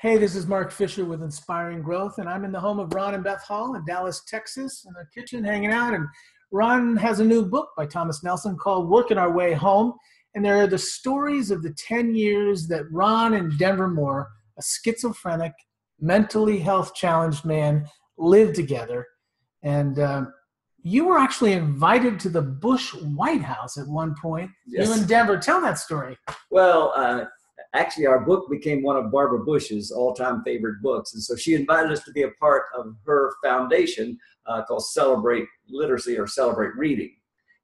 Hey, this is Mark Fisher with Inspiring Growth, and I'm in the home of Ron and Beth Hall in Dallas, Texas, in their kitchen hanging out. And Ron has a new book by Thomas Nelson called Workin Our Way Home. And there are the stories of the 10 years that Ron and Denver Moore, a schizophrenic, mentally health challenged man, lived together. And you were actually invited to the Bush White House at one point. Yes. You and Denver, tell that story. Well, actually, our book became one of Barbara Bush's all-time favorite books. And so she invited us to be a part of her foundation called Celebrate Literacy or Celebrate Reading.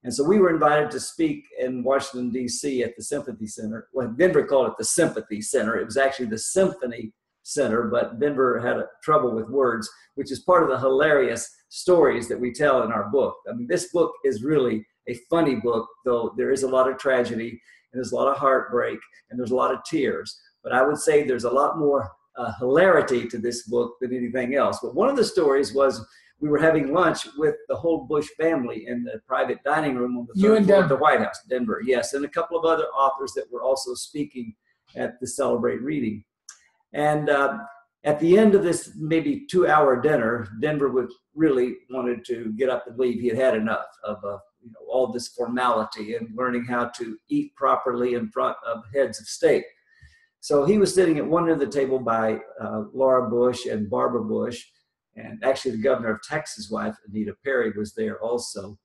And so we were invited to speak in Washington, D.C. at the Sympathy Center. Well, Denver called it the Sympathy Center. It was actually the Symphony Center, but Denver had trouble with words, which is part of the hilarious stories that we tell in our book. I mean, this book is really a funny book, though there is a lot of tragedy, and there's a lot of heartbreak, and there's a lot of tears. But I would say there's a lot more hilarity to this book than anything else. But one of the stories was we were having lunch with the whole Bush family in the private dining room on the third floor of the White House, Denver, yes, and a couple of other authors that were also speaking at the Celebrate Reading. And at the end of this maybe 2-hour dinner, Denver really wanted to get up and leave. He had had enough of all this formality and learning how to eat properly in front of heads of state. So he was sitting at one end of the table by Laura Bush and Barbara Bush, and actually the governor of Texas' wife, Anita Perry, was there also.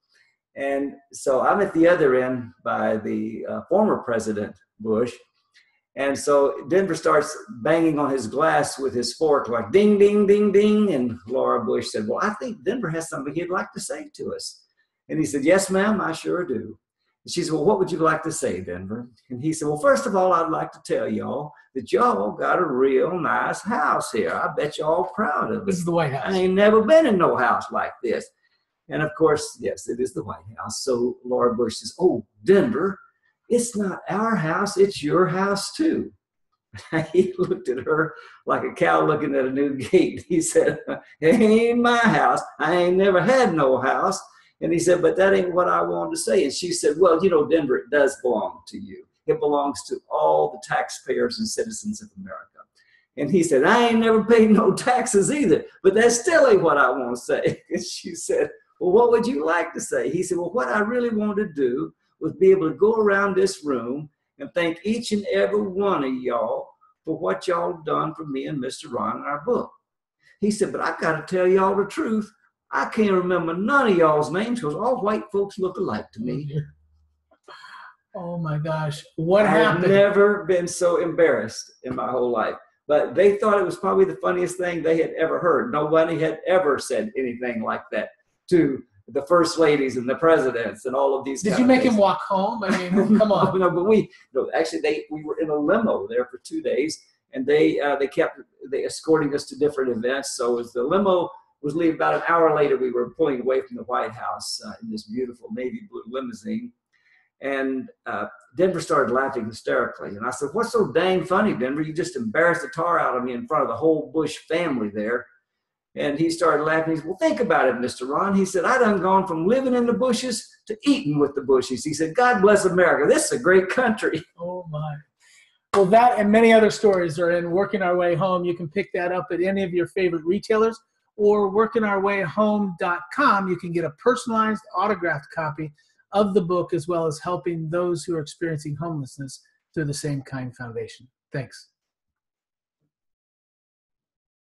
And so I'm at the other end by the former President Bush. And so Denver starts banging on his glass with his fork like ding, ding, ding, ding. And Laura Bush said, well, I think Denver has something he'd like to say to us. And he said, yes, ma'am, I sure do. And she said, well, what would you like to say, Denver? And he said, well, first of all, I'd like to tell y'all that y'all got a real nice house here. I bet y'all proud of it. This is the White House. I ain't never been in no house like this. And of course, yes, it is the White House. So Laura Bush says, oh, Denver, it's not our house, it's your house too. He looked at her like a cow looking at a new gate. He said, it ain't my house. I ain't never had no house. And he said, but that ain't what I wanted to say. And she said, well, Denver, it does belong to you. It belongs to all the taxpayers and citizens of America. And he said, I ain't never paid no taxes either, but that still ain't what I want to say. And she said, well, what would you like to say? He said, well, what I really want to do was be able to go around this room and thank each and every one of y'all for what y'all done for me and Mr. Ron in our book. He said, but I got to tell y'all the truth. I can't remember none of y'all's names because all white folks look alike to me. Oh my gosh. What happened? I've never been so embarrassed in my whole life. But they thought it was probably the funniest thing they had ever heard. Nobody had ever said anything like that to the first ladies and the presidents and all of these. Did you make him walk home? I mean, come on. No, but we were in a limo there for 2 days, and they escorting us to different events. So as the limo was leaving, about an hour later, we were pulling away from the White House in this beautiful navy blue limousine, and Denver started laughing hysterically. And I said, "What's so dang funny, Denver? You just embarrassed the tar out of me in front of the whole Bush family there." And he started laughing. He said, well, think about it, Mr. Ron. He said, I done gone from living in the bushes to eating with the bushes. He said, God bless America. This is a great country. Oh, my. Well, that and many other stories are in Workin Our Way Home. You can pick that up at any of your favorite retailers or workinourwayhome.com. You can get a personalized autographed copy of the book as well as helping those who are experiencing homelessness through the Same Kind Foundation. Thanks.